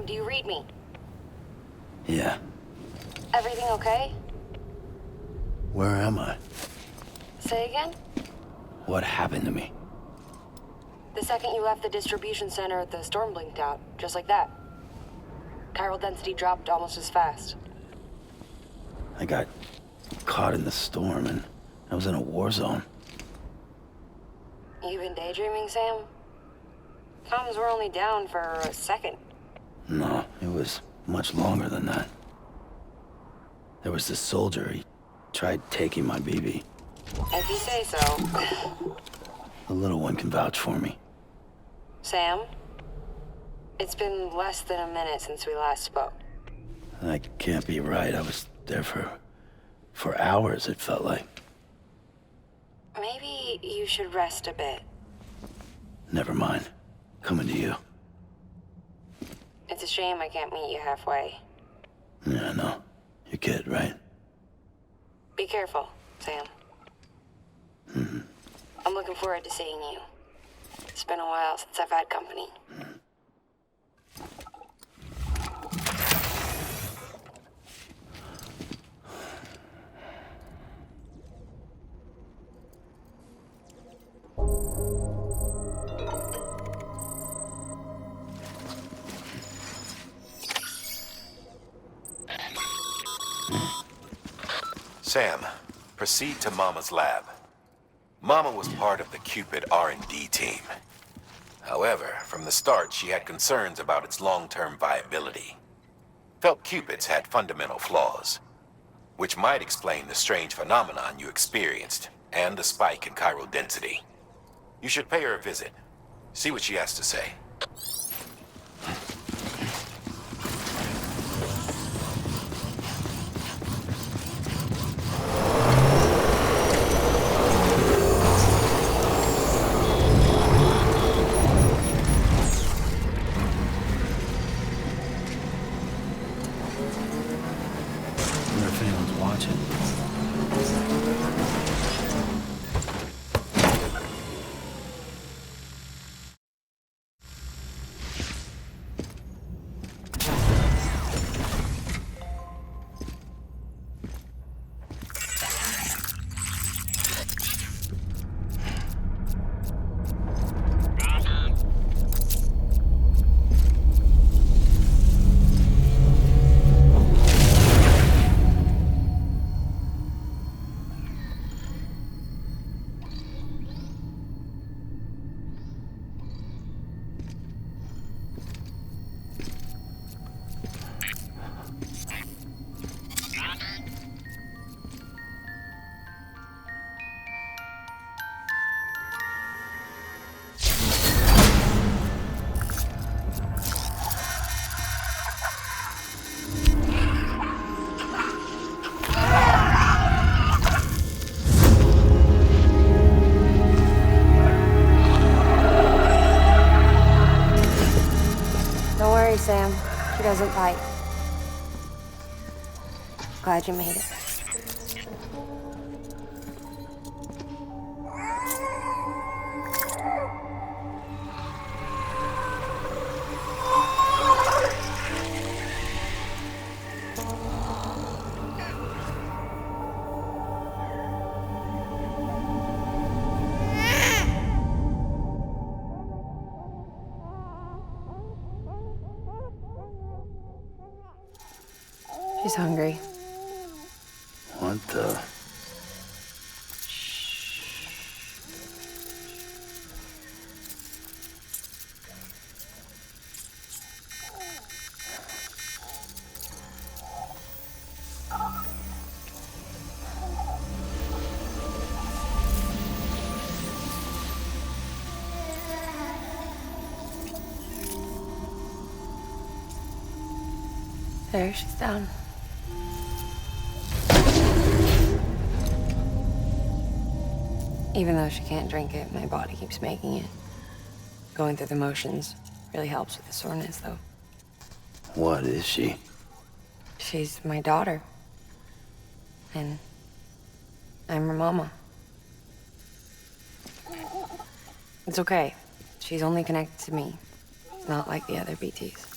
Do you read me? Yeah. Everything okay? Where am I? Say again? What happened to me? The second you left the distribution center, the storm blinked out, just like that. Chiral density dropped almost as fast. I got caught in the storm and I was in a war zone. You been daydreaming, Sam? Comms were only down for a second. No, it was much longer than that. There was this soldier, he tried taking my BB. If you say so. The little one can vouch for me. Sam? It's been less than a minute since we last spoke. That can't be right. I was there for hours, it felt like. Maybe you should rest a bit. Never mind. Coming to you. It's a shame I can't meet you halfway. Yeah, I know. Your kid, right? Be careful, Sam. Mm-hmm. I'm looking forward to seeing you. It's been a while since I've had company. Sam, proceed to Mama's lab. Mama was part of the Cupid R&D team. However, from the start, she had concerns about its long-term viability. Felt Cupids had fundamental flaws, which might explain the strange phenomenon you experienced and the spike in chiral density. You should pay her a visit. See what she has to say. Sam. She doesn't bite. Glad you made it. She's hungry. What the? There, she's down. Even though she can't drink it, my body keeps making it. Going through the motions really helps with the soreness, though. What is she? She's my daughter. And I'm her mama. It's okay. She's only connected to me. Not like the other BTs.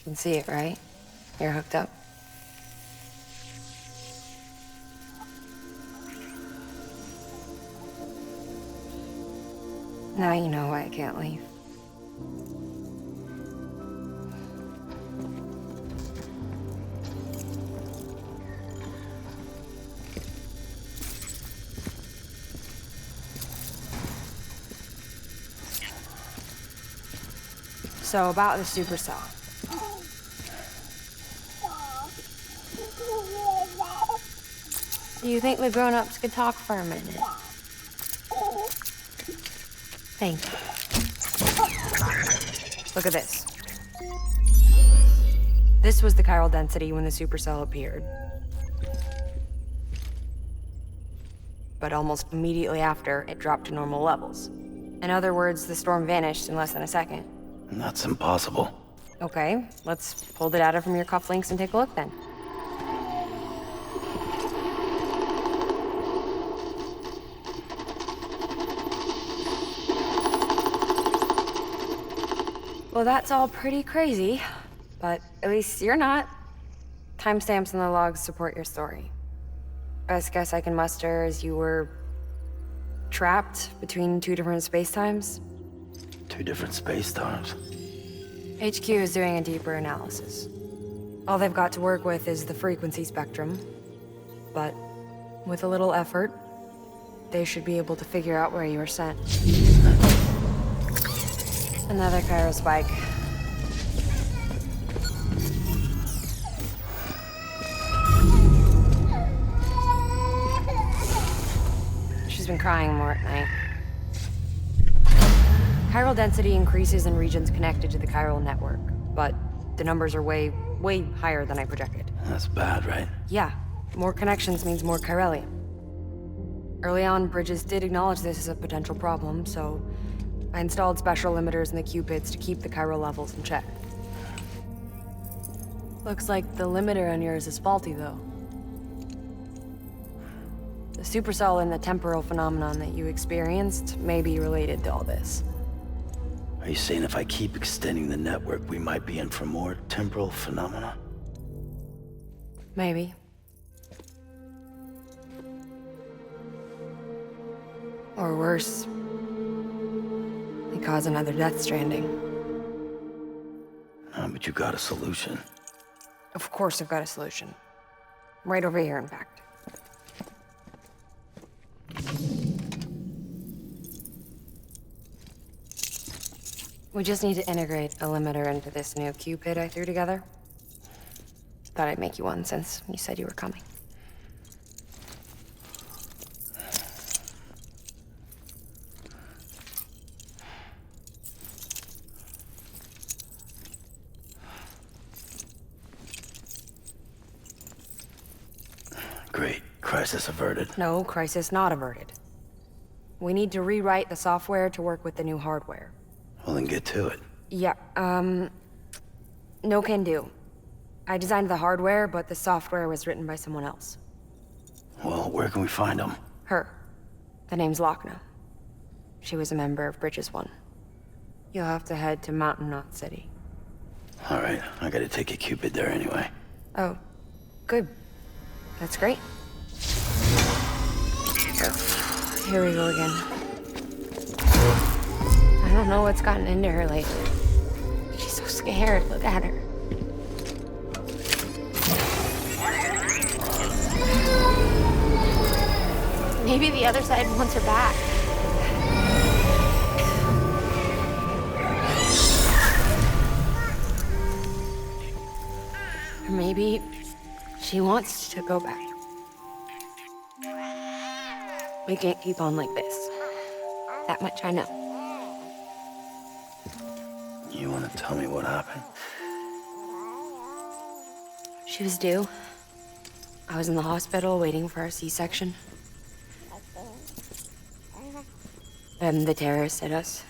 You can see it, right? You're hooked up. Now you know why I can't leave. So about the supercell. Do you think the grown-ups could talk for a minute? Thank you. Look at this. This was the chiral density when the supercell appeared. But almost immediately after, it dropped to normal levels. In other words, the storm vanished in less than a second. That's impossible. Okay, let's pull the data from your cufflinks and take a look then. Well, that's all pretty crazy, but at least you're not. Timestamps in the logs support your story. Best guess I can muster is you were trapped between two different spacetimes. Two different space-times. HQ is doing a deeper analysis. All they've got to work with is the frequency spectrum, but with a little effort, they should be able to figure out where you were sent. Another chiral spike. She's been crying more at night. Chiral density increases in regions connected to the chiral network, but the numbers are way higher than I projected. That's bad, right? Yeah, more connections means more chiralium. Early on, Bridges did acknowledge this as a potential problem, so I installed special limiters in the cupids to keep the chiral levels in check. Looks like the limiter on yours is faulty, though. The supercell and the temporal phenomenon that you experienced may be related to all this. Are you saying if I keep extending the network, we might be in for more temporal phenomena? Maybe. Or worse, they cause another Death Stranding. But you got a solution. Of course I've got a solution. Right over here, in fact. We just need to integrate a limiter into this new Cupid I threw together. Thought I'd make you one since you said you were coming. Great. Crisis averted. No, crisis not averted. We need to rewrite the software to work with the new hardware. Well, then get to it. Yeah, no can do. I designed the hardware, but the software was written by someone else. Well, where can we find them? Her. The name's Wagner. She was a member of Bridges 1. You'll have to head to Mountain Knot City. All right, I gotta take a Cupid there anyway. Oh, good. That's great. Here we go again. I don't know what's gotten into her lately. She's so scared. Look at her. Maybe the other side wants her back. Or maybe she wants to go back. We can't keep on like this. That much I know. You wanna tell me what happened? She was due. I was in the hospital waiting for a C-section. And the terrorists hit us.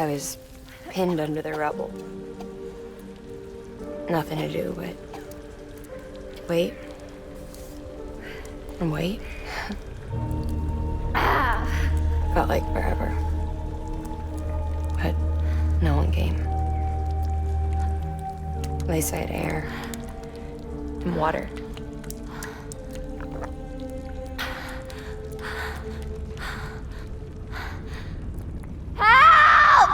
I was pinned under the rubble. Nothing to do but wait and wait. Felt like forever. But no one came. They said air and water. Help!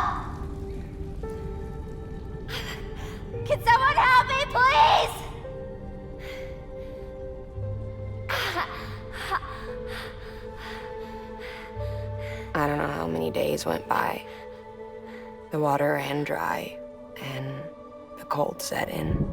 Can someone help me, please? I don't know how many days went by. The water ran dry, and the cold set in.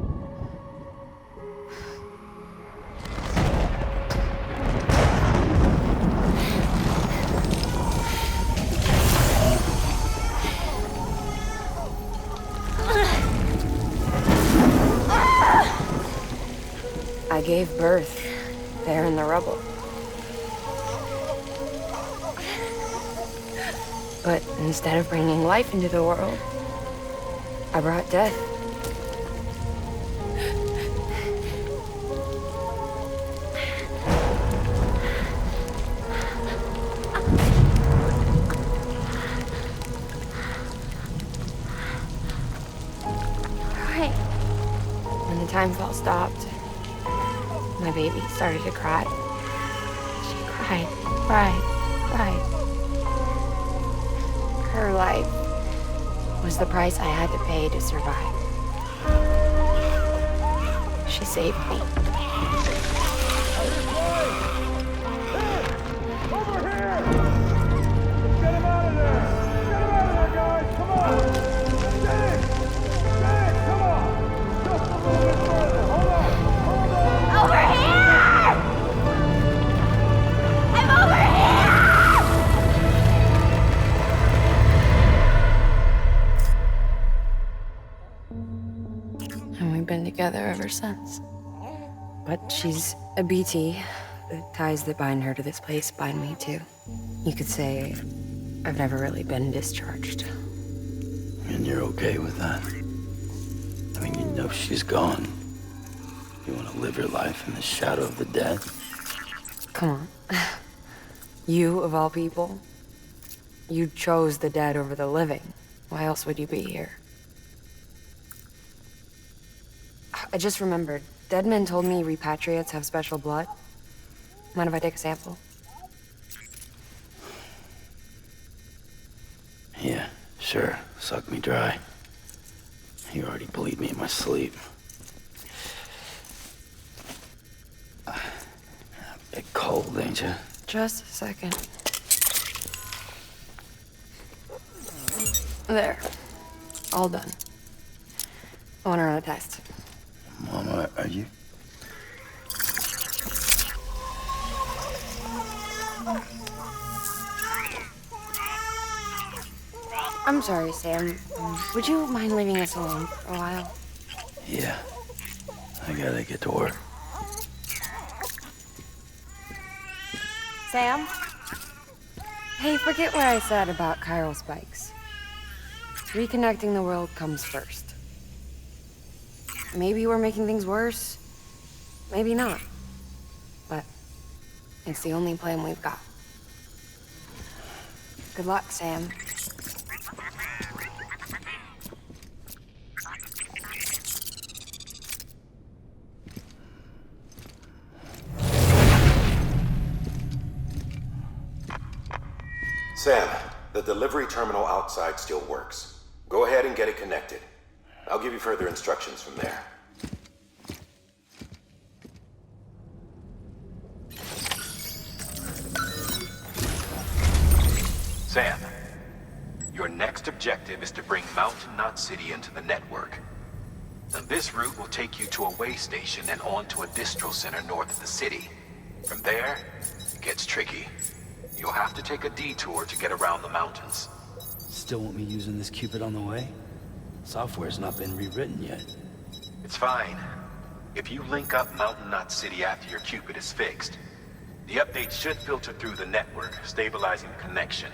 I gave birth there in the rubble. But instead of bringing life into the world, I brought death. Right. When the time fall stopped, my baby started to cry. She cried, cried. Her life was the price I had to pay to survive. She saved me. Over here! Get him out of there! Get him out of there, guys! Come on! Get in! Get in! Come on! Just a little bit further. Hold on! Hold on! Over here! I'm over here! And we've been together ever since. But she's a BT. The ties that bind her to this place bind me too. You could say I've never really been discharged. And you're okay with that? I mean, you know she's gone. You want to live your life in the shadow of the dead? Come on. You, of all people, you chose the dead over the living. Why else would you be here? I just remembered. Dead men told me repatriates have special blood. Mind if I take a sample? Yeah, sure. Suck me dry. You already bleed me in my sleep. A bit cold, ain't you? Just a second. There. All done. I want to run a test. Mama, are you? I'm sorry, Sam. Would you mind leaving us alone for a while? Yeah. I gotta get to work. Sam? Hey, forget what I said about chiral spikes. Reconnecting the world comes first. Maybe we're making things worse. Maybe not. But it's the only plan we've got. Good luck, Sam. Sam, the delivery terminal outside still works. Go ahead and get it connected. I'll give you further instructions from there. Sam, your next objective is to bring Mountain Knot City into the network. Now, this route will take you to a way station and on to a distro center north of the city. From there, it gets tricky. You'll have to take a detour to get around the mountains. Still want me using this Cupid on the way? Software's not been rewritten yet. It's fine. If you link up Mountain Knot City after your Cupid is fixed, the update should filter through the network, stabilizing the connection.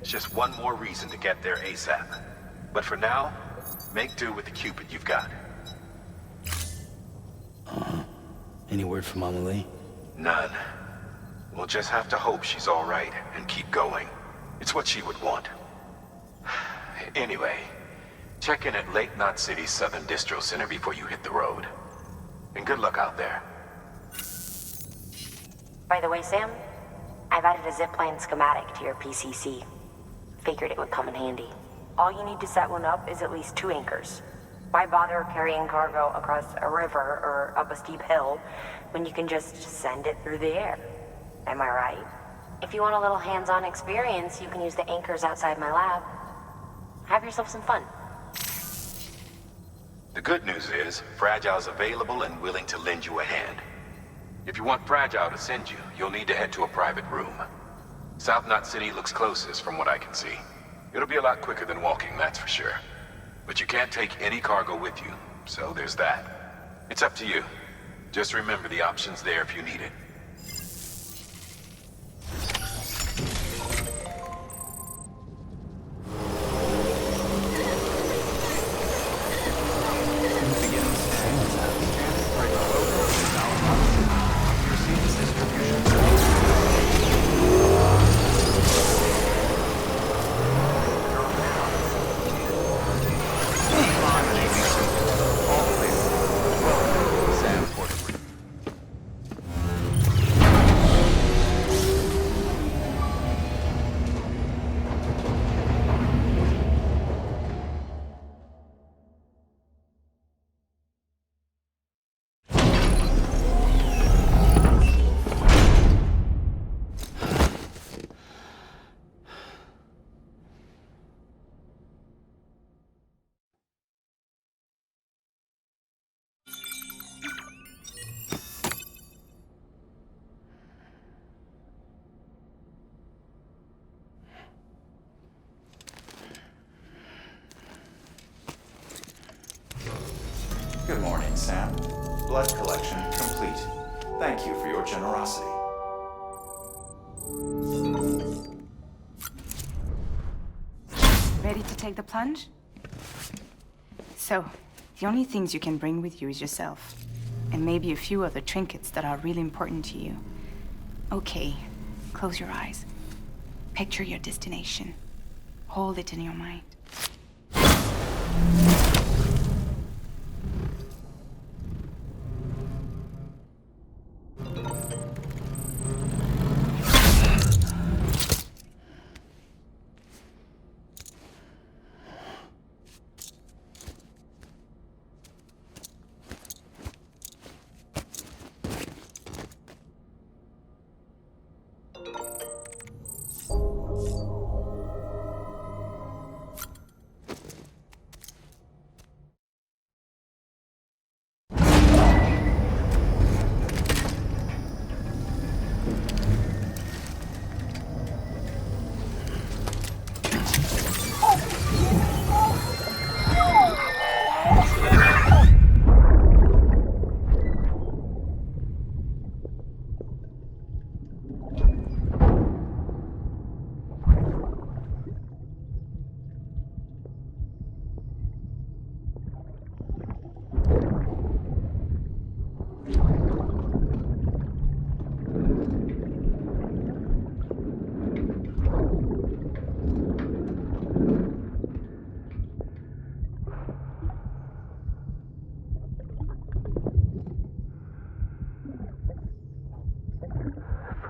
It's just one more reason to get there ASAP. But for now, make do with the Cupid you've got. Any word from Mama Lee? None. We'll just have to hope she's all right and keep going. It's what she would want. Anyway, check in at Lake Knot City's Southern Distro Center before you hit the road. And good luck out there. By the way, Sam, I've added a zipline schematic to your PCC. Figured it would come in handy. All you need to set one up is at least 2 anchors. Why bother carrying cargo across a river or up a steep hill when you can just send it through the air? Am I right? If you want a little hands-on experience, you can use the anchors outside my lab. Have yourself some fun. The good news is, Fragile's available and willing to lend you a hand. If you want Fragile to send you, you'll need to head to a private room. South Knot City looks closest from what I can see. It'll be a lot quicker than walking, that's for sure. But you can't take any cargo with you, so there's that. It's up to you. Just remember the option's there if you need it. Good morning, Sam. Blood collection complete. Thank you for your generosity. Ready to take the plunge? So, the only things you can bring with you is yourself. And maybe a few other trinkets that are really important to you. Okay, close your eyes. Picture your destination. Hold it in your mind.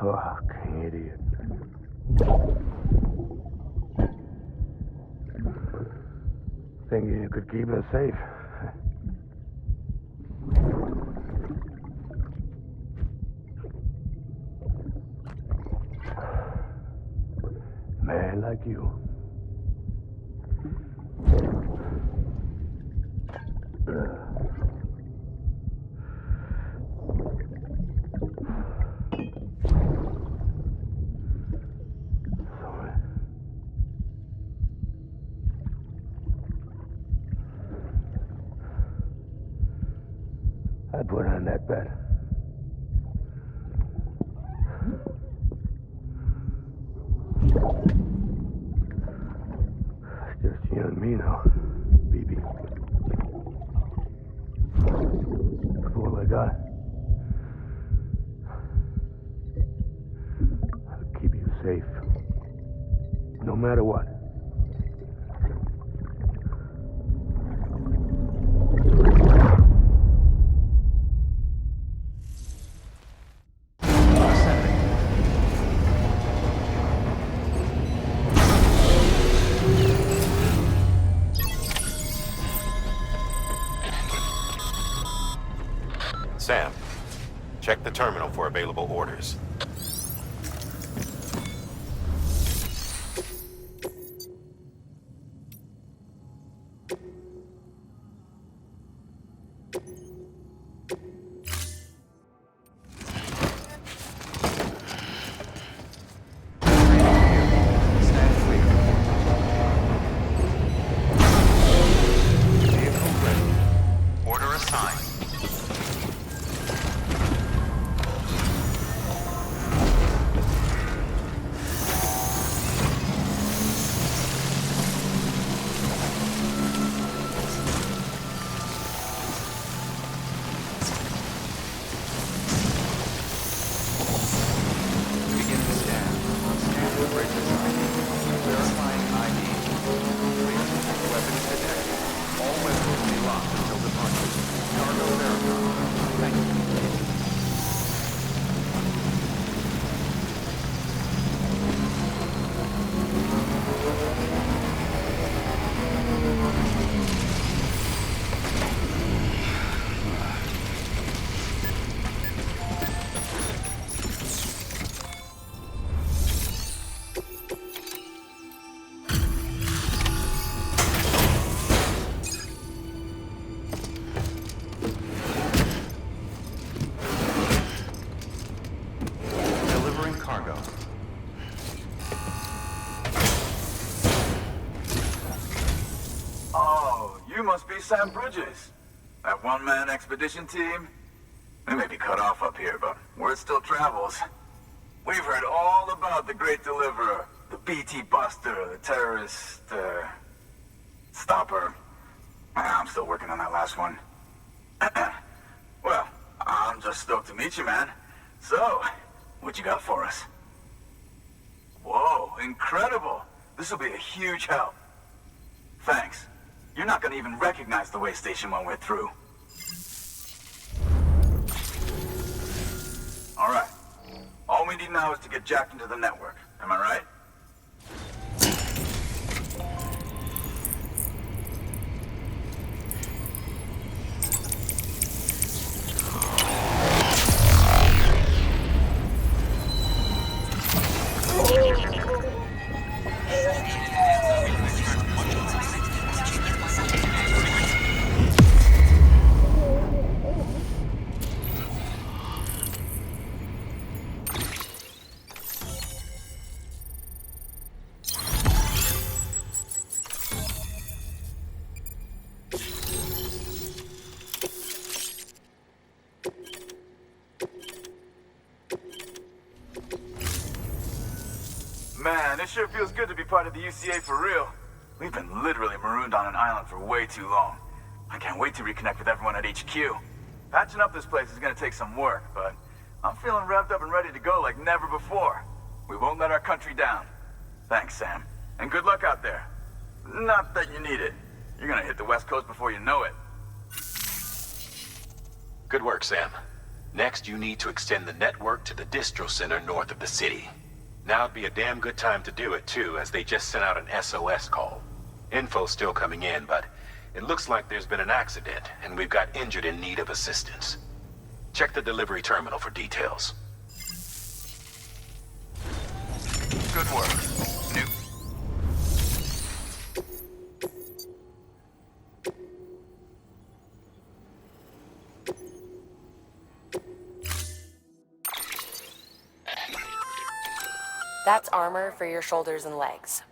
Fucking idiot. Thinking you could keep us safe. Man like you. I put on that bet. safe. No matter what. Sam, check the terminal for available orders. Stand clear. Vehicle ready. Order assigned. Begin the scan. Scan the bridge's ID. Verifying ID. Clear. Weapons detected. All weapons will be locked until departure. Cargo verified. Thank you. Delivering cargo. Oh, you must be Sam Bridges. That one-man expedition team? We may be cut off up here, but word still travels. We've heard all about the Great Deliverer, the BT Buster, the terrorist, stopper. I'm still working on that last one. Well, I'm just stoked to meet you, man. So, what you got for us? Whoa, incredible. This will be a huge help. Thanks. You're not gonna even recognize the way station when we're through. All right. All we need now is to get jacked into the network. Am I right? Man, it sure feels good to be part of the UCA for real. We've been literally marooned on an island for way too long. I can't wait to reconnect with everyone at HQ. Patching up this place is gonna take some work, but I'm feeling revved up and ready to go like never before. We won't let our country down. Thanks, Sam. And good luck out there. Not that you need it. You're gonna hit the West Coast before you know it. Good work, Sam. Next, you need to extend the network to the distro center north of the city. Now'd be a damn good time to do it, too, as they just sent out an SOS call. Info's still coming in, but it looks like there's been an accident, and we've got injured in need of assistance. Check the delivery terminal for details. Good work. New. That's armor for your shoulders and legs.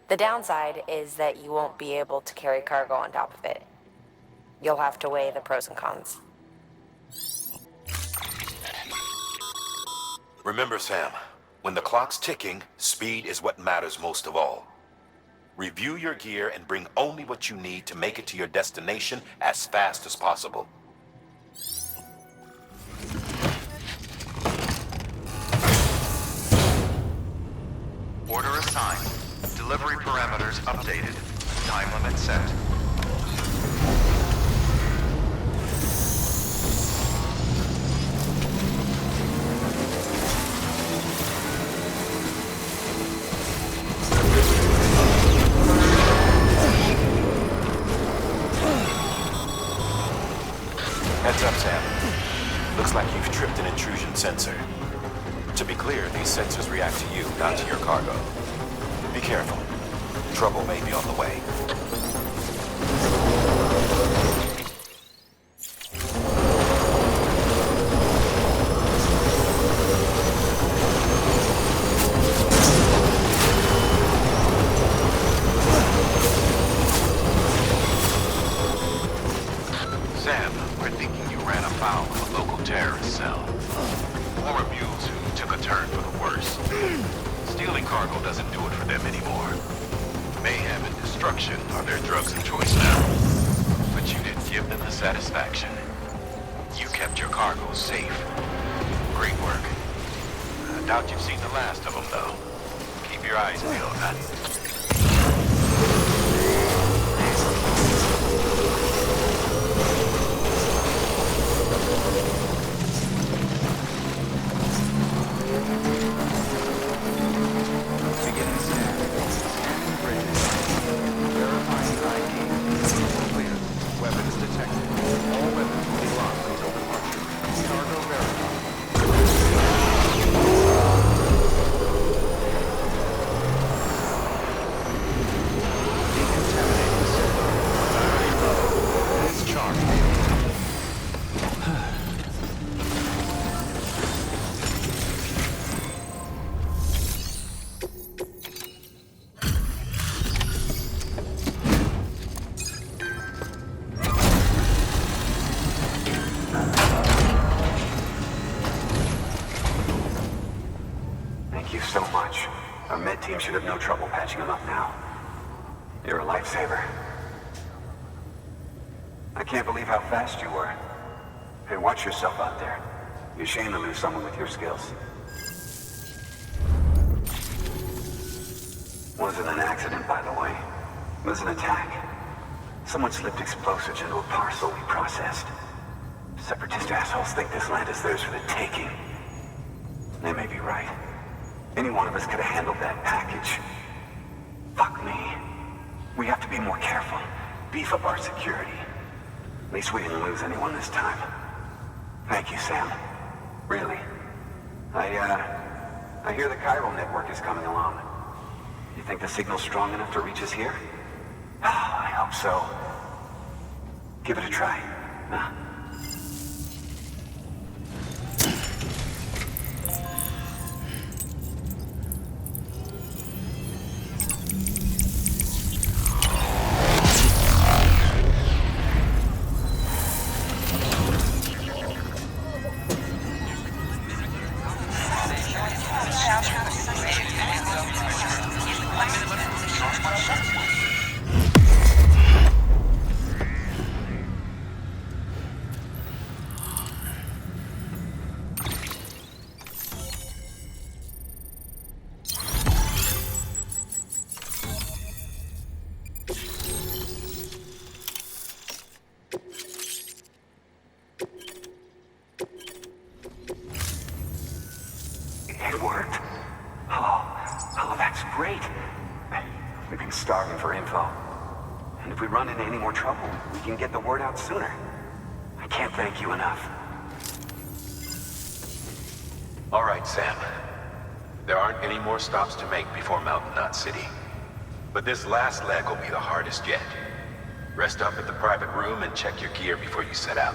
The downside is that you won't be able to carry cargo on top of it. You'll have to weigh the pros and cons. Remember, Sam, when the clock's ticking, speed is what matters most of all. Review your gear and bring only what you need to make it to your destination as fast as possible. Order assigned. Delivery parameters updated. Time limit set. Heads up, Sam. Looks like you've tripped an intrusion sensor. To be clear, these sensors react to you, not to your cargo. Be careful. Trouble may be on the way. Sam, we're thinking you ran afoul of a local terrorist cell. Former mules who took a turn for the worse. Stealing cargo doesn't do it for them anymore. Mayhem and destruction are their drugs of choice now. But you didn't give them the satisfaction. You kept your cargo safe. Great work. I doubt you've seen the last of them, though. Keep your eyes peeled, huh? Beginning scan. Scanning bridges. Verifying ID. Clear. Weapons detected. All weapons will be locked until departure. Cargo verified. Decontaminating system. Battery low. Discharge failed. Thank you so much. Our med team should have no trouble patching him up now. You're a lifesaver. I can't believe how fast you were. Hey, watch yourself out there. You're ashamed to lose someone with your skills. Wasn't an accident, by the way. It was an attack. Someone slipped explosives into a parcel we processed. Separatist assholes think this land is theirs for the taking. They may be right. Any one of us could have handled that package. Fuck me. We have to be more careful. Beef up our security. At least we didn't lose anyone this time. Thank you, Sam. Really. I hear the chiral network is coming along. You think the signal's strong enough to reach us here? Oh, I hope so. Give it a try. Huh? It worked. Oh, that's great. We've been starving for info. And if we run into any more trouble, we can get the word out sooner. I can't thank you enough. All right, Sam. There aren't any more stops to make before Mountain Knot City. But this last leg will be the hardest yet. Rest up at the private room and check your gear before you set out.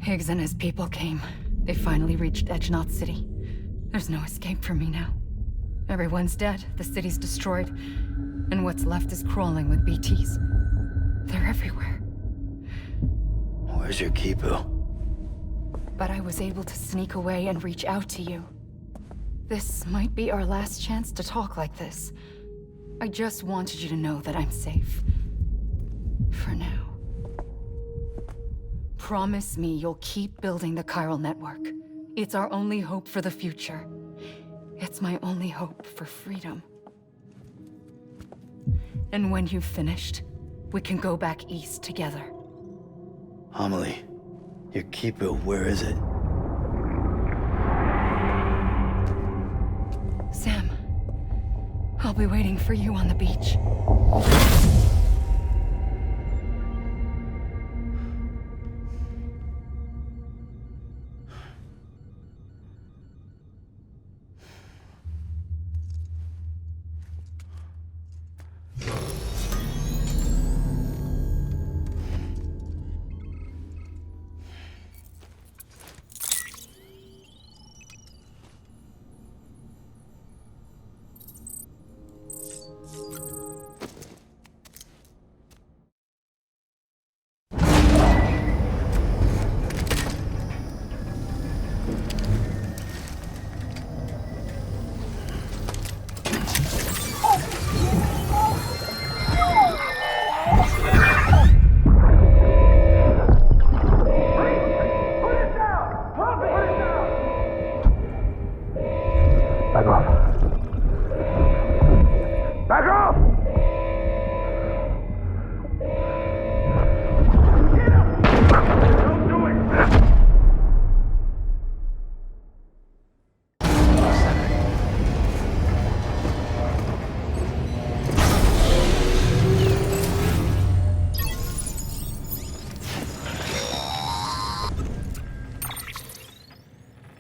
Higgs and his people came. They finally reached Edgenot City. There's no escape for me now. Everyone's dead, the city's destroyed, and what's left is crawling with BTs. They're everywhere. Where's your Kipu? But I was able to sneak away and reach out to you. This might be our last chance to talk like this. I just wanted you to know that I'm safe. For now. Promise me you'll keep building the chiral network. It's our only hope for the future. It's my only hope for freedom. And when you've finished, we can go back east together. Amelie, your Kipu, where is it? Sam, I'll be waiting for you on the beach.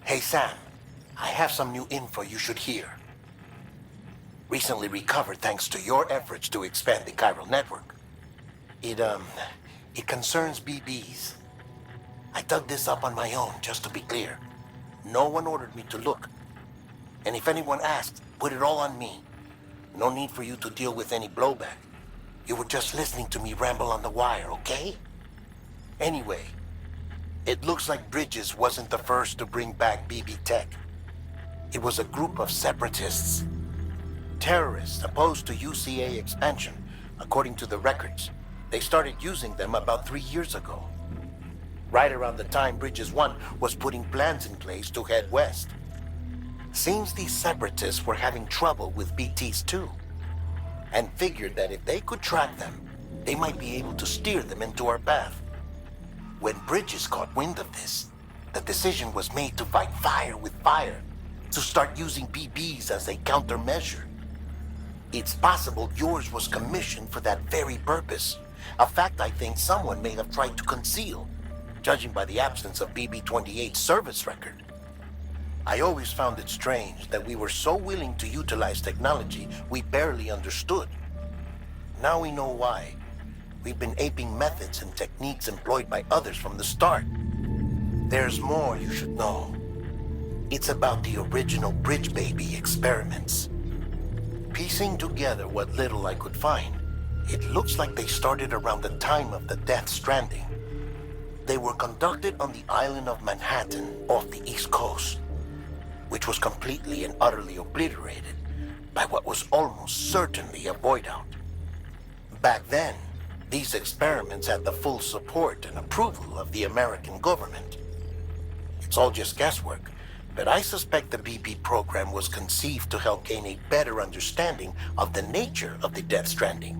Hey, Sam. I have some new info you should hear. Recently recovered thanks to your efforts to expand the chiral network. It concerns BBs. I dug this up on my own, just to be clear. No one ordered me to look. And if anyone asked, put it all on me. No need for you to deal with any blowback. You were just listening to me ramble on the wire, okay? Anyway, it looks like Bridges wasn't the first to bring back BB tech. It was a group of separatists. Terrorists opposed to UCA expansion, according to the records. They started using them about 3 years ago. Right around the time Bridges 1 was putting plans in place to head west. Seems these separatists were having trouble with BTs too, and figured that if they could track them, they might be able to steer them into our path. When Bridges caught wind of this, the decision was made to fight fire with fire, to start using BBs as a countermeasure. It's possible yours was commissioned for that very purpose, a fact I think someone may have tried to conceal, judging by the absence of BB-28's service record. I always found it strange that we were so willing to utilize technology we barely understood. Now we know why. We've been aping methods and techniques employed by others from the start. There's more you should know. It's about the original Bridge Baby experiments. Piecing together what little I could find, it looks like they started around the time of the Death Stranding. They were conducted on the island of Manhattan off the East Coast, which was completely and utterly obliterated by what was almost certainly a void out. Back then, these experiments had the full support and approval of the American government. It's all just guesswork, but I suspect the BB program was conceived to help gain a better understanding of the nature of the Death Stranding.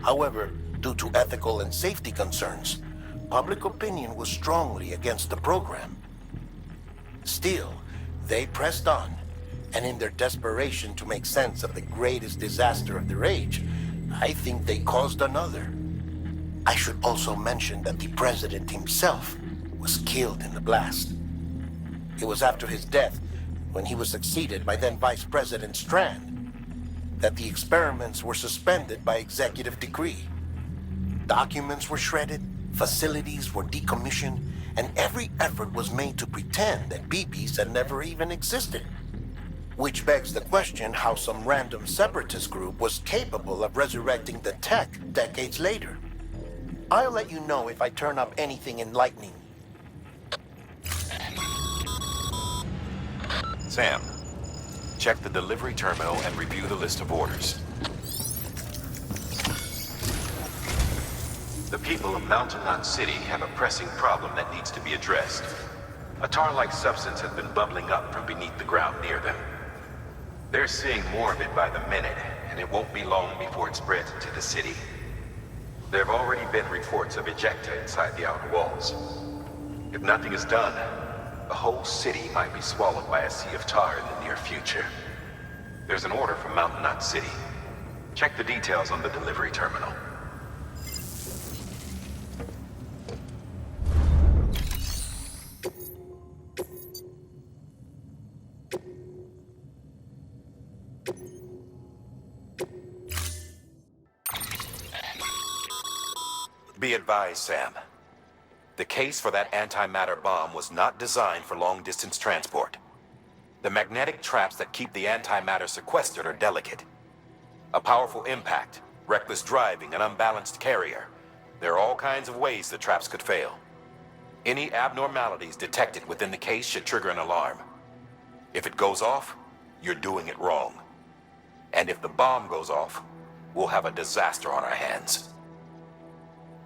However, due to ethical and safety concerns, public opinion was strongly against the program. Still, they pressed on, and in their desperation to make sense of the greatest disaster of their age, I think they caused another. I should also mention that the president himself was killed in the blast. It was after his death, when he was succeeded by then Vice President Strand, that the experiments were suspended by executive decree. Documents were shredded, facilities were decommissioned, and every effort was made to pretend that BBs had never even existed. Which begs the question how some random separatist group was capable of resurrecting the tech decades later. I'll let you know if I turn up anything enlightening. Sam, check the delivery terminal and review the list of orders. The people of Mountain Knot City have a pressing problem that needs to be addressed. A tar-like substance has been bubbling up from beneath the ground near them. They're seeing more of it by the minute, and it won't be long before it spreads into the city. There have already been reports of ejecta inside the outer walls. If nothing is done, the whole city might be swallowed by a sea of tar in the near future. There's an order from Mountain Knot City. Check the details on the delivery terminal. Be advised, Sam. The case for that antimatter bomb was not designed for long-distance transport. The magnetic traps that keep the antimatter sequestered are delicate. A powerful impact, reckless driving, an unbalanced carrier. There are all kinds of ways the traps could fail. Any abnormalities detected within the case should trigger an alarm. If it goes off, you're doing it wrong. And if the bomb goes off, we'll have a disaster on our hands.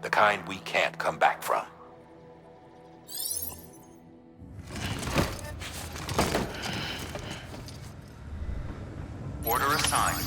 The kind we can't come back from. Order assigned.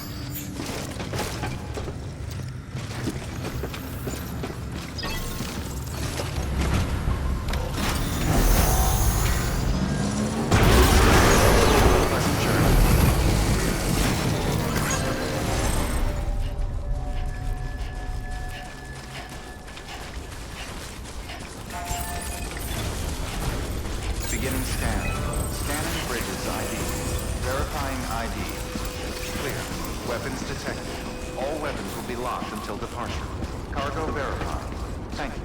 Beginning scan. Scanning bridges ID. Verifying ID. Clear. Weapons detected. All weapons will be locked until departure. Cargo verified. Thank you.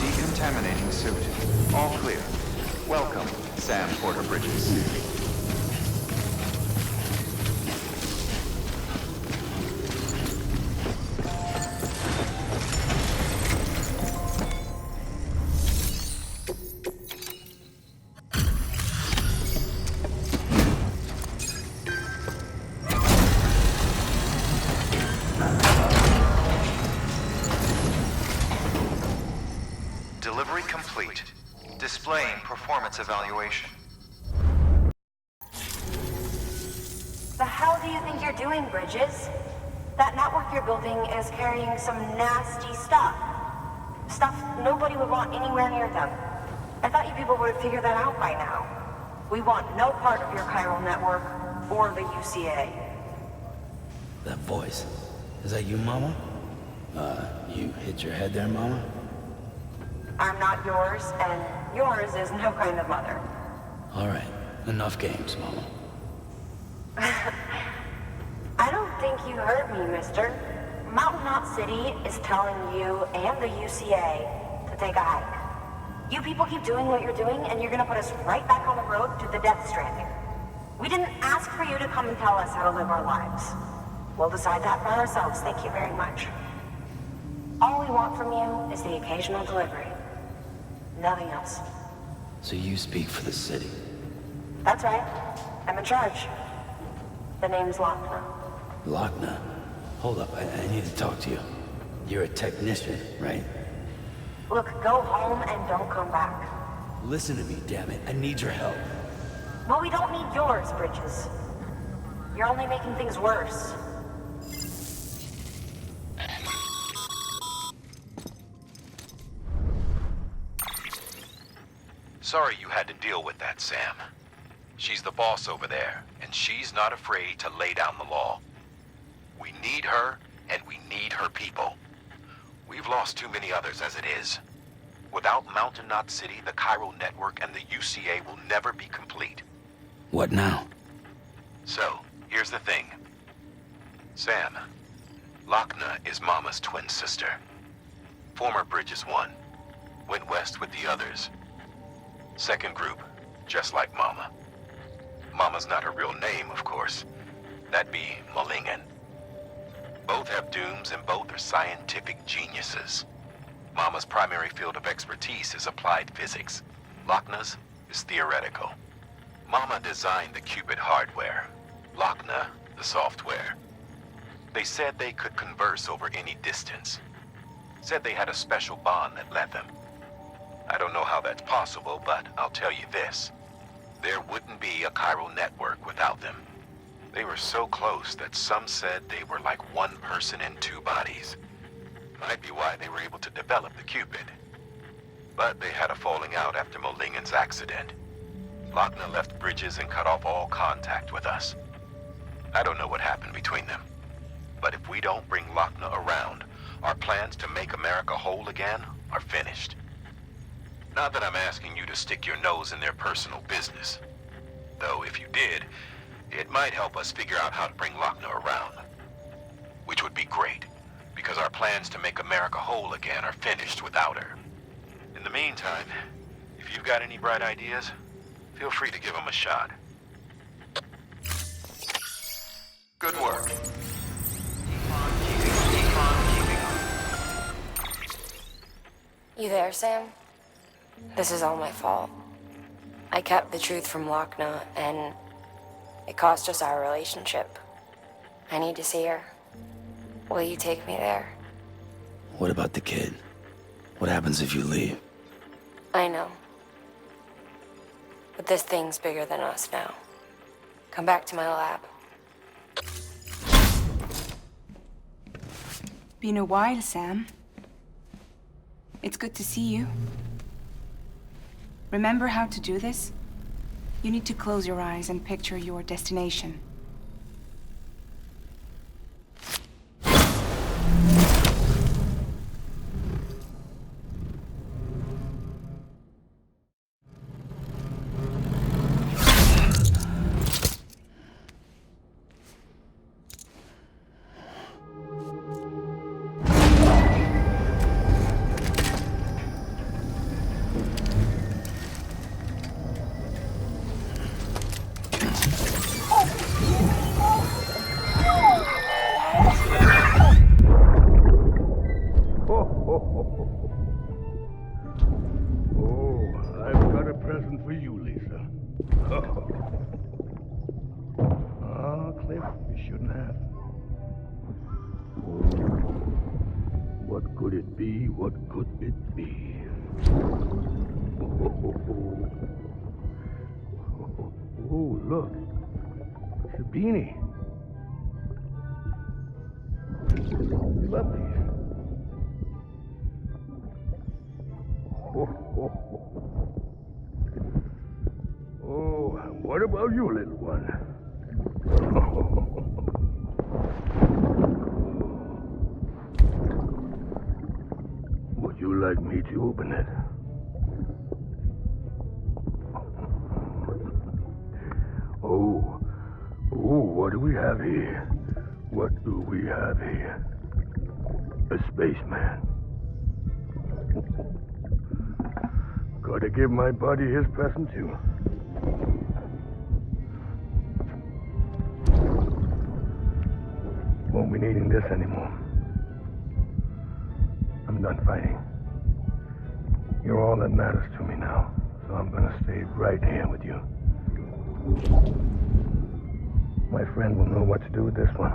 Decontaminating suit. All clear. Welcome, Sam Porter Bridges. Delivery complete. Displaying performance evaluation. The hell do you think you're doing, Bridges? That network you're building is carrying some nasty stuff. Stuff nobody would want anywhere near them. I thought you people would have figured that out by now. We want no part of your chiral network or the UCA. That voice. Is that you, Mama? You hit your head there, Mama? I'm not yours, and yours is no kind of mother. All right. Enough games, Mama. I don't think you heard me, mister. Mountain Knot City is telling you and the UCA to take a hike. You people keep doing what you're doing, and you're gonna put us right back on the road to the Death Stranding. We didn't ask for you to come and tell us how to live our lives. We'll decide that for ourselves, thank you very much. All we want from you is the occasional delivery. Nothing else. So you speak for the city? That's right. I'm in charge. The name's Wagner. Wagner? Hold up, I need to talk to you. You're a technician, right? Look, go home and don't come back. Listen to me, damn it. I need your help. Well, we don't need yours, Bridges. You're only making things worse. Sorry you had to deal with that, Sam. She's the boss over there, and she's not afraid to lay down the law. We need her, and we need her people. We've lost too many others as it is. Without Mountain Knot City, the chiral network and the UCA will never be complete. What now? So, Here's the thing. Sam, Lochna is Mama's twin sister. Former Bridges 1. Went west with the others. Second group, just like Mama. Mama's not her real name, of course. That'd be Malingen. Both have dooms and both are scientific geniuses. Mama's primary field of expertise is applied physics. Lochna's is theoretical. Mama designed the Cupid hardware. Lochna, the software. They said they could converse over any distance. Said they had a special bond that led them. I don't know how that's possible, but I'll tell you this. There wouldn't be a chiral network without them. They were so close that some said they were like one person in two bodies. Might be why they were able to develop the Cupid. But they had a falling out after Molingen's accident. Lochna left Bridges and cut off all contact with us. I don't know what happened between them. But if we don't bring Lochna around, our plans to make America whole again are finished. Not that I'm asking you to stick your nose in their personal business. Though if you did, it might help us figure out how to bring Lochna around. Which would be great, because our plans to make America whole again are finished without her. In the meantime, if you've got any bright ideas, feel free to give them a shot. Good work. Keep on keeping on. You there, Sam? This is all my fault. I kept the truth from Lochna, and it cost us our relationship. I need to see her. Will you take me there? What about the kid? What happens if you leave? I know. But this thing's bigger than us now. Come back to my lab. Been a while, Sam. It's good to see you. Remember how to do this? You need to close your eyes and picture your destination. Oh, look. It's a beanie. You love these. Oh, what about you, little one? Would you like me to open it? What do we have here? What do we have here? A spaceman. Gotta give my buddy his present too. Won't be needing this anymore. I'm done fighting. You're all that matters to me now, so I'm gonna stay right here with you. My friend will know what to do with this one.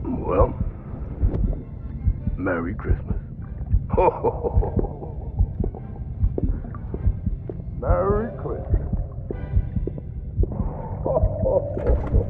Well, Merry Christmas. Ho, ho, ho, ho. Merry Christmas. Ho, ho, ho, ho.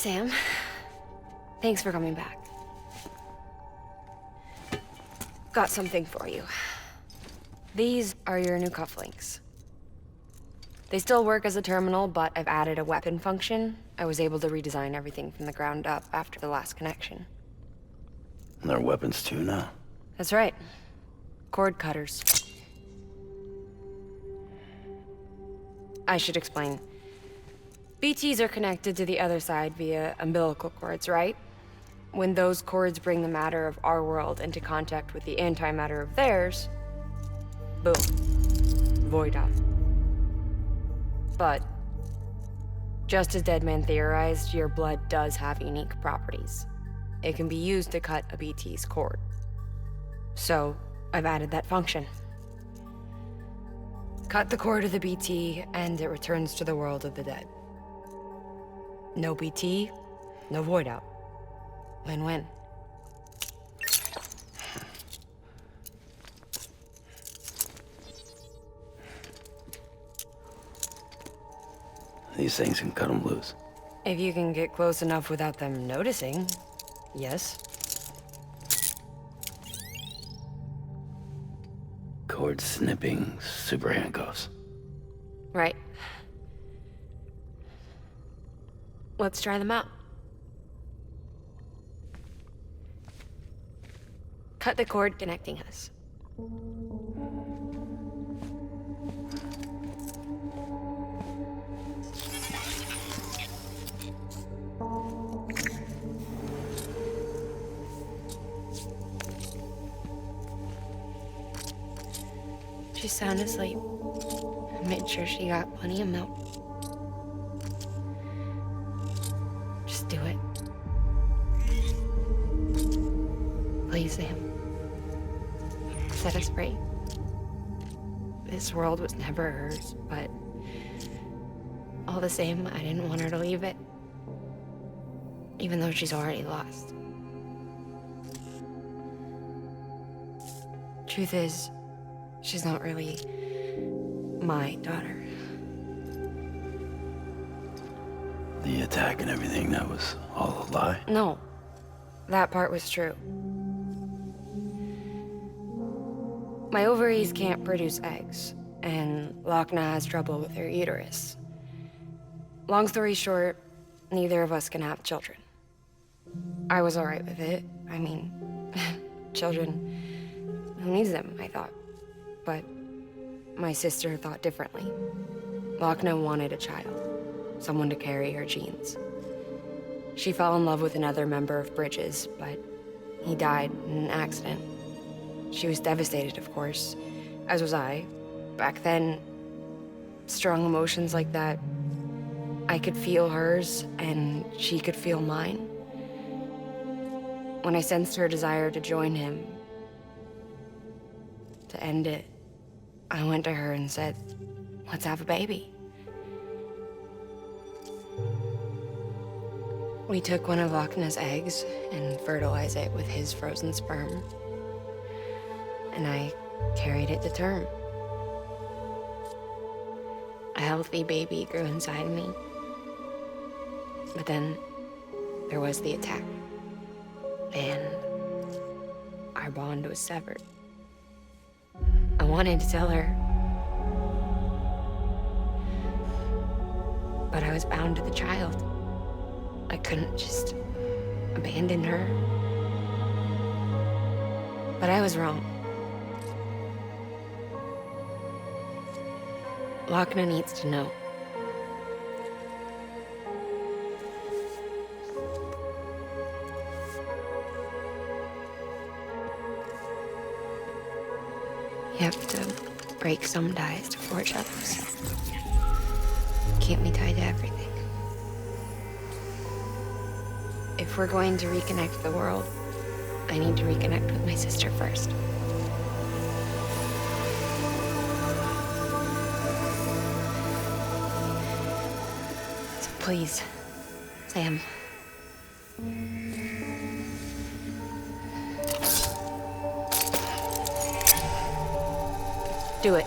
Sam. Thanks for coming back. Got something for you. These are your new cufflinks. They still work as a terminal, but I've added a weapon function. I was able to redesign everything from the ground up after the last connection. And they're weapons too now? That's right. Cord cutters. I should explain. BTs are connected to the other side via umbilical cords, right? When those cords bring the matter of our world into contact with the antimatter of theirs, boom. Void out. But, just as Deadman theorized, your blood does have unique properties. It can be used to cut a BT's cord. So, I've added that function. Cut the cord of the BT, and it returns to the world of the dead. No BT, no void out. Win-win. These things can cut them loose. If you can get close enough without them noticing, yes. Cord snipping, super handcuffs. Right. Let's try them out. Cut the cord connecting us. She's sound asleep. I made sure she got plenty of milk. Just do it. Please, Sam. Set us free. This world was never hers, but all the same, I didn't want her to leave it. Even though she's already lost. Truth is, she's not really my daughter. The attack and everything, that was all a lie? No, that part was true. My ovaries can't produce eggs, and Wagner has trouble with her uterus. Long story short, neither of us can have children. I was alright with it. I mean, children, who needs them, I thought. But my sister thought differently. Wagner wanted a child, someone to carry her genes. She fell in love with another member of Bridges, but he died in an accident. She was devastated, of course, as was I. Back then, strong emotions like that, I could feel hers, and she could feel mine. When I sensed her desire to join him, to end it, I went to her and said, let's have a baby. We took one of Wagner's eggs and fertilized it with his frozen sperm. And I carried it to term. A healthy baby grew inside me. But then there was the attack. And our bond was severed. I wanted to tell her. But I was bound to the child. I couldn't just abandon her. But I was wrong. Wagner needs to know. You have to break some ties to forge others. Can't be tied to everything. If we're going to reconnect the world, I need to reconnect with my sister first. So please, Sam. Do it.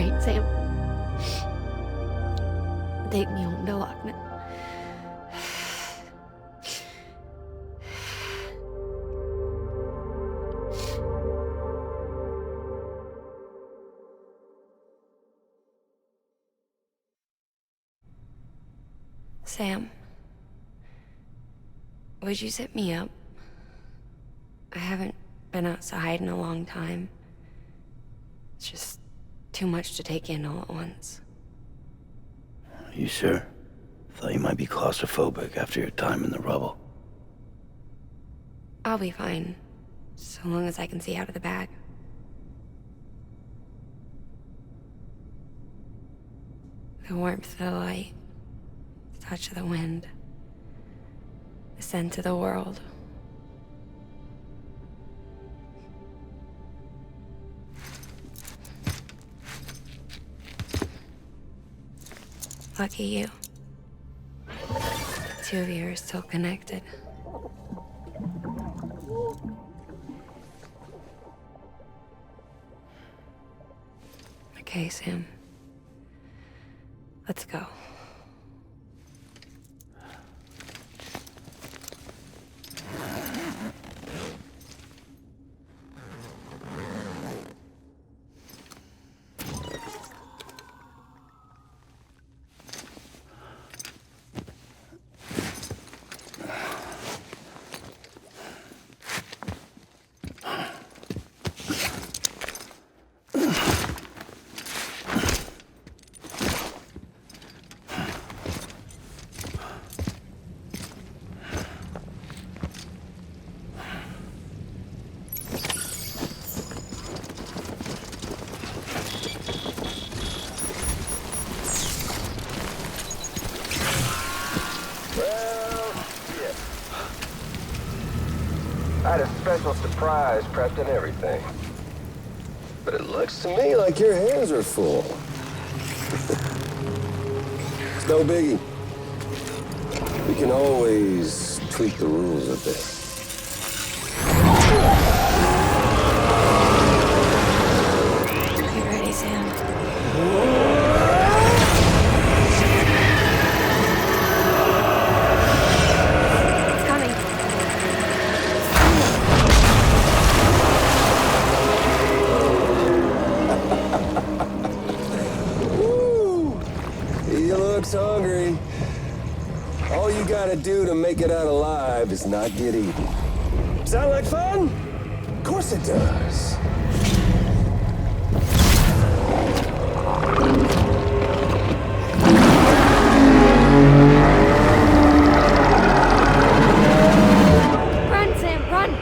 right, Sam. Take me home to Wagner. Sam, would you sit me up? I haven't been outside in a long time. It's just too much to take in all at once. Are you sure? Thought you might be claustrophobic after your time in the rubble. I'll be fine, so long as I can see out of the bag. The warmth of the light, the touch of the wind, the scent of the world. Lucky you. The two of you are still connected. Okay, Sam. Let's go. I had a special surprise prepped and everything. But it looks to me like your hands are full. It's no biggie. We can always tweak the rules a bit. You ready, Sam? Hungry. All you gotta do to make it out alive is not get eaten. Sound like fun? Of course it does. Run, Sam, run!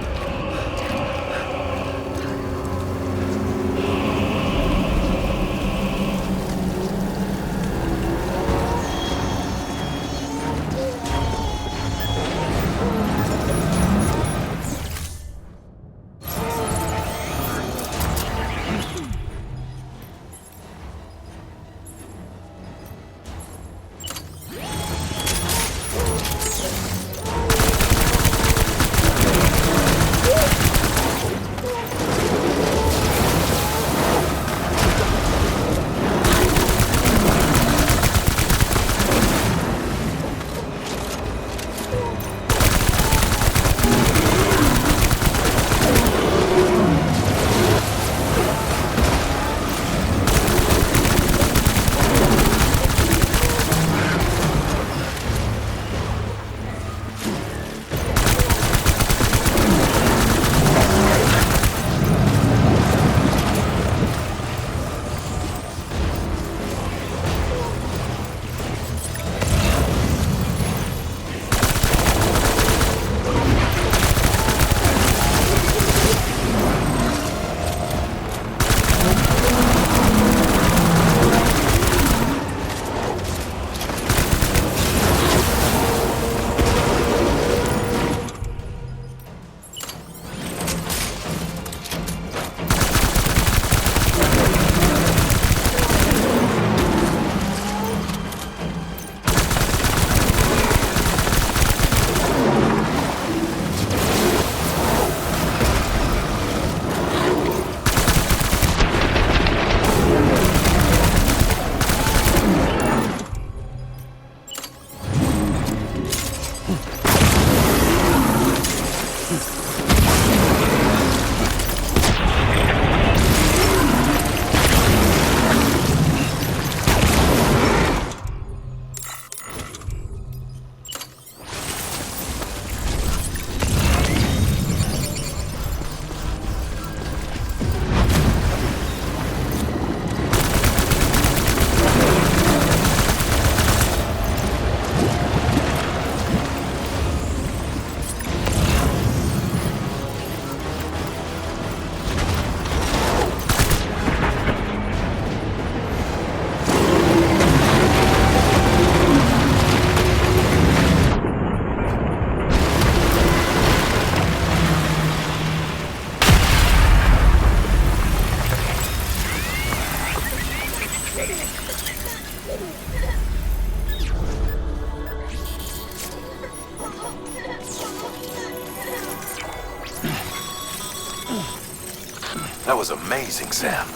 That was amazing, Sam.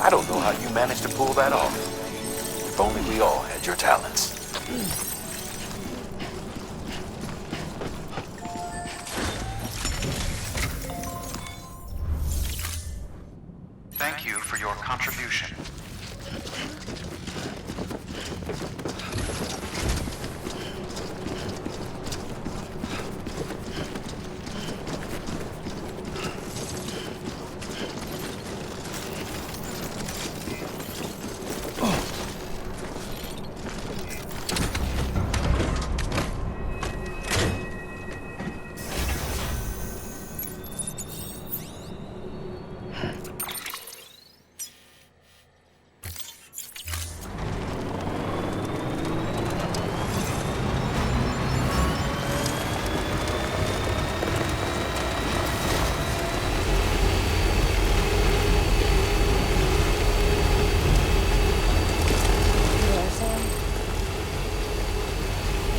I don't know how you managed to pull that off. If only we all had your talents. Thank you for your contribution.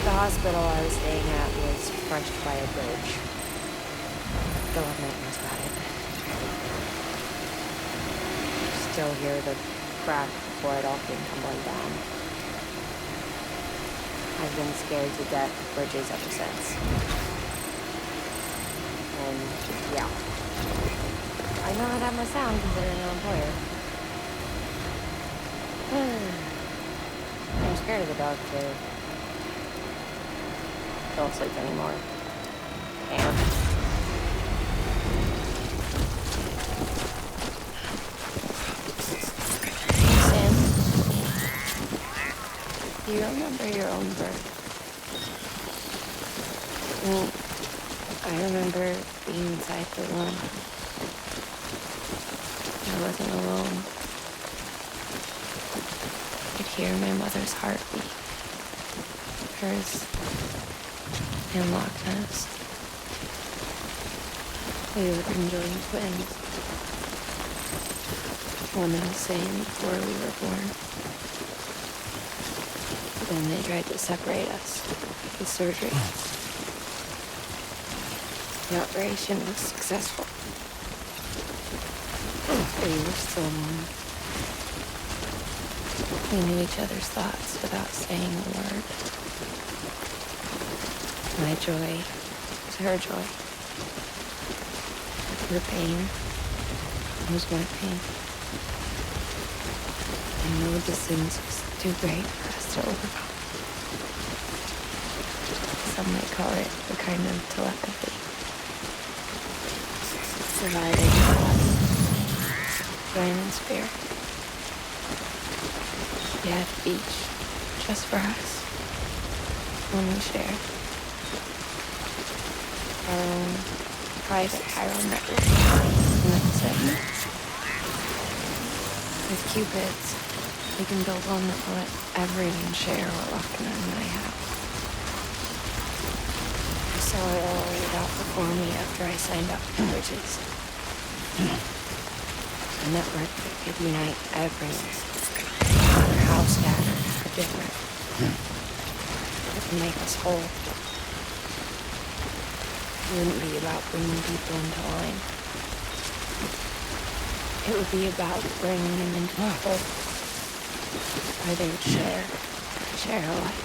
The hospital I was staying at was fronted by a bridge. Still have nightmares about it. Still hear the crack before it all came tumbling down. I've been scared to death of bridges ever since. And, yeah. I know how that must sound considering an employer. I'm scared of the dark, too. Don't sleep anymore. And Sam, do you remember your own birth? I remember being inside the womb. I wasn't alone. I could hear my mother's heartbeat. Hers and Wagner's. We were conjoined twins. One and the same before we were born. Then they tried to separate us with surgery. The operation was successful. We were still one. We knew each other's thoughts without saying a word. My joy was her joy. Her pain was my pain. I know the distance was too great for us to overcome. Some might call it a kind of telepathy. Dividing the body, brain and spirit. Yet each just for us. One we shared. Our own private chiral network. And that's it. With Cupids, we can build one that will let everyone share what Wagner and I have. I saw it all laid out before me after I signed up for Bridges. A network that could unite everyone, no matter how scattered or different. It would make us whole. It wouldn't be about bringing people into line. It would be about bringing them into the whole, where they would share alike.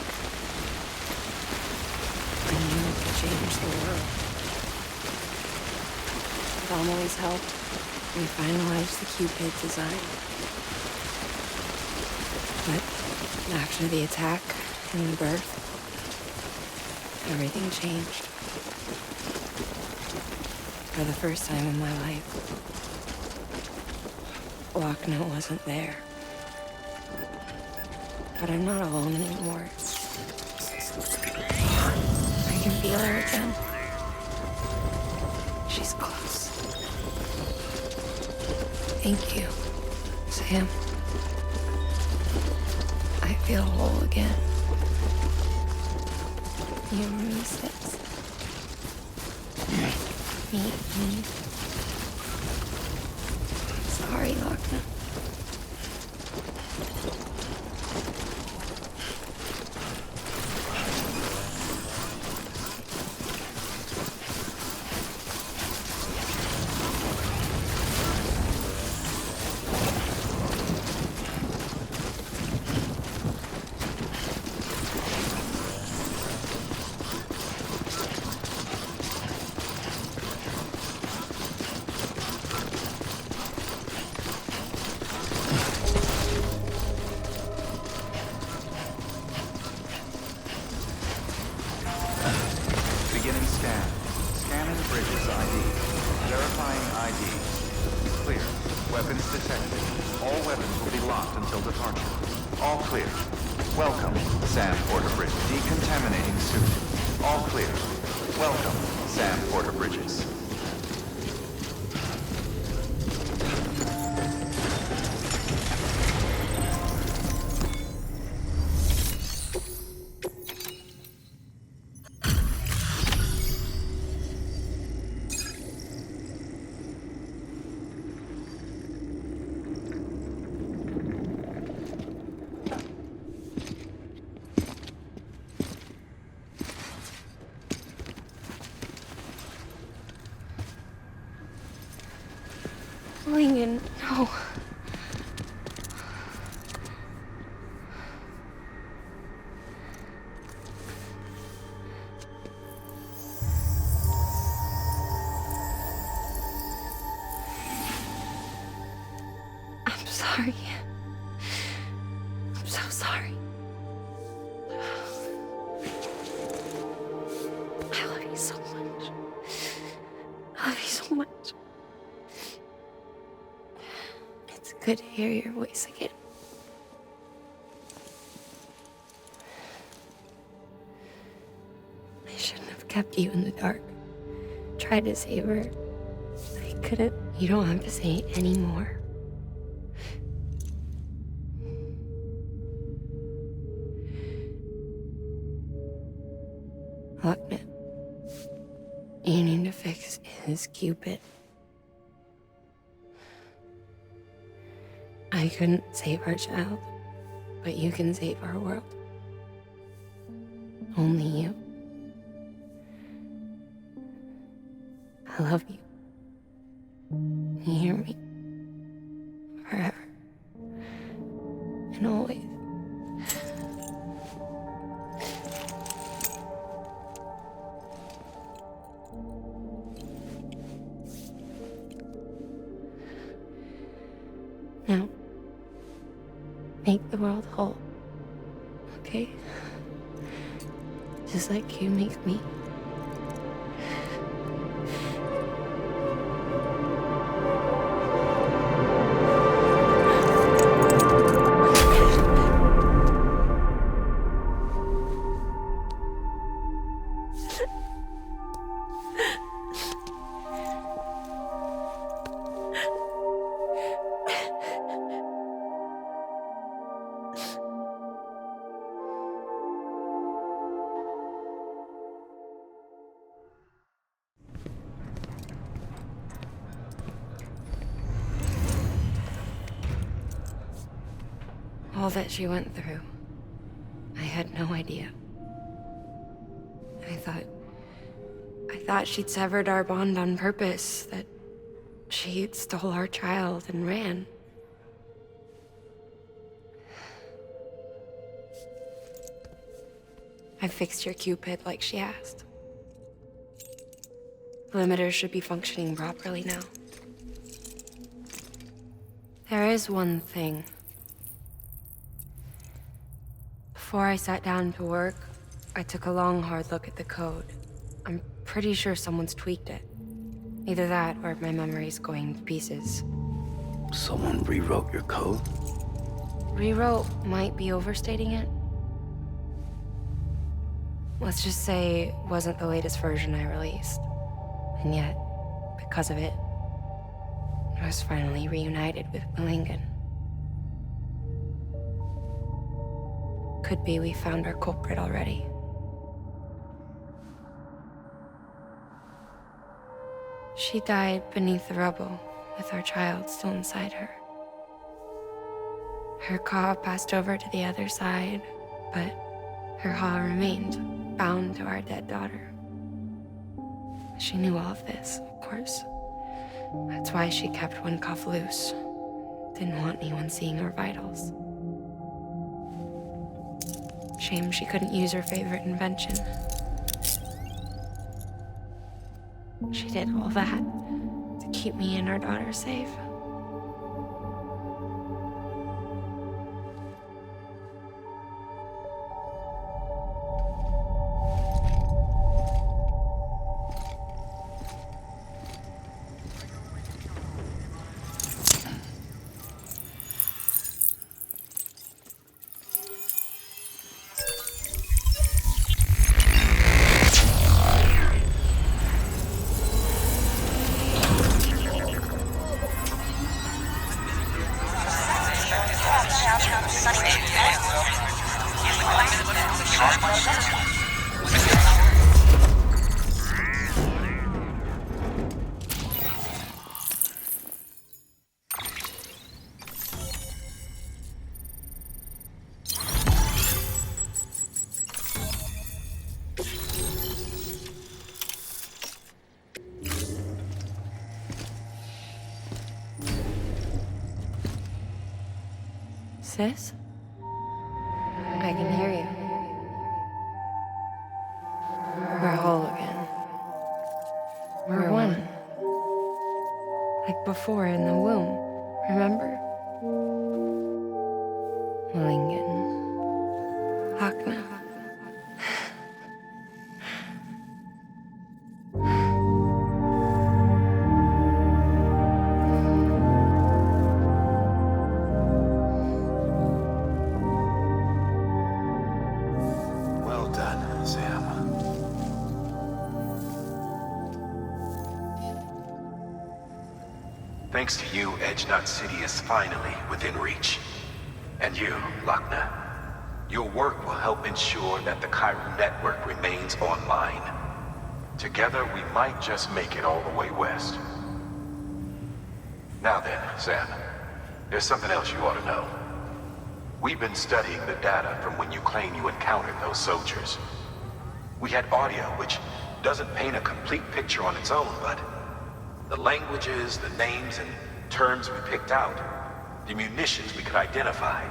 I knew it could change the world. With Amelie's help, we finalized the Cupid design. But after the attack and the birth, everything changed. For the first time in my life, Wagner wasn't there. But I'm not alone anymore. I can feel her again. She's close. Thank you, Sam. I feel whole again. You and me, Sis. Me. Sorry, Wagner. Weapons detected. All weapons will be locked until departure. All clear. Welcome, Sam Porter-Bridges. Decontaminating suit. All clear. Welcome, Sam Porter-Bridges. Lincoln, no. I'm sorry. I'm so sorry. I love you so much. I love you so much. It's good to hear your voice again. I shouldn't have kept you in the dark. Tried to save her. I couldn't. You don't have to say it anymore. Wagner, you need to fix his Cupid. I couldn't save our child, but you can save our world. Only you. I love you. You hear me? Forever. And always. Now, make the world whole, okay? Just like you make me. All that she went through, I had no idea. I thought she'd severed our bond on purpose, that she stole our child and ran. I fixed your Cupid like she asked. The limiter should be functioning properly now. There is one thing. Before I sat down to work, I took a long, hard look at the code. I'm pretty sure someone's tweaked it. Either that, or my memory's going to pieces. Someone rewrote your code? Rewrote might be overstating it. Let's just say it wasn't the latest version I released. And yet, because of it, I was finally reunited with Lincoln. Could be we found our culprit already. She died beneath the rubble, with our child still inside her. Her Ka passed over to the other side, but her Ha remained, bound to our dead daughter. She knew all of this, of course. That's why she kept one cuff loose. Didn't want anyone seeing her vitals. Shame she couldn't use her favorite invention. She did all that to keep me and our daughter safe. Sis? I can hear you. We're whole again. We're one. Like before in the womb, remember? Lingen. Wagner. Thanks to you, Edgenut City is finally within reach. And you, Wagner, your work will help ensure that the Chiral network remains online. Together, we might just make it all the way west. Now then, Sam, there's something else you ought to know. We've been studying the data from when you claim you encountered those soldiers. We had audio which doesn't paint a complete picture on its own, but the languages, the names, and terms we picked out, the munitions we could identify,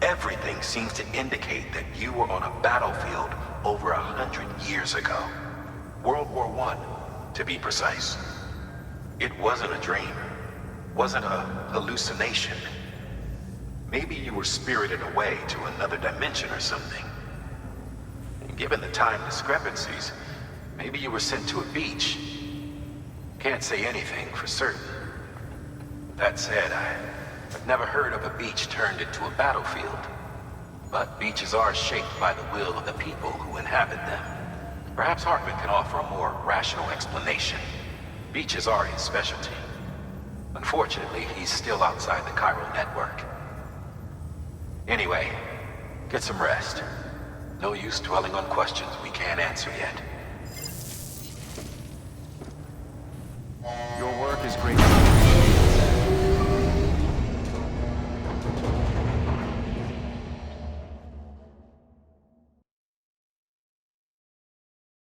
everything seems to indicate that you were on a battlefield over 100 years ago. World War I, to be precise. It wasn't a dream, wasn't a hallucination. Maybe you were spirited away to another dimension or something. And given the time discrepancies, maybe you were sent to a beach. Can't say anything for certain. That said, I've never heard of a beach turned into a battlefield. But beaches are shaped by the will of the people who inhabit them. Perhaps Hartman can offer a more rational explanation. Beaches are his specialty. Unfortunately, he's still outside the Chiral network. Anyway, get some rest. No use dwelling on questions we can't answer yet.